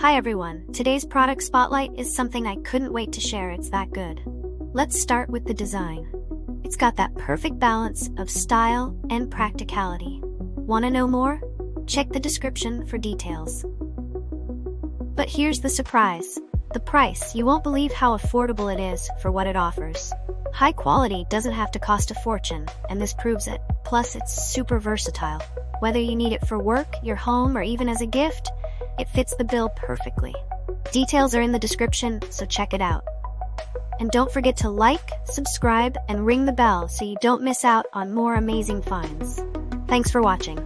Hi everyone, today's product spotlight is something I couldn't wait to share, it's that good. Let's start with the design. It's got that perfect balance of style and practicality. Wanna know more? Check the description for details. But here's the surprise. The price. You won't believe how affordable it is for what it offers. High quality doesn't have to cost a fortune, and this proves it. Plus, it's super versatile. Whether you need it for work, your home, or even as a gift, it fits the bill perfectly. Details are in the description, so check it out. And don't forget to like, subscribe, and ring the bell so you don't miss out on more amazing finds. Thanks for watching.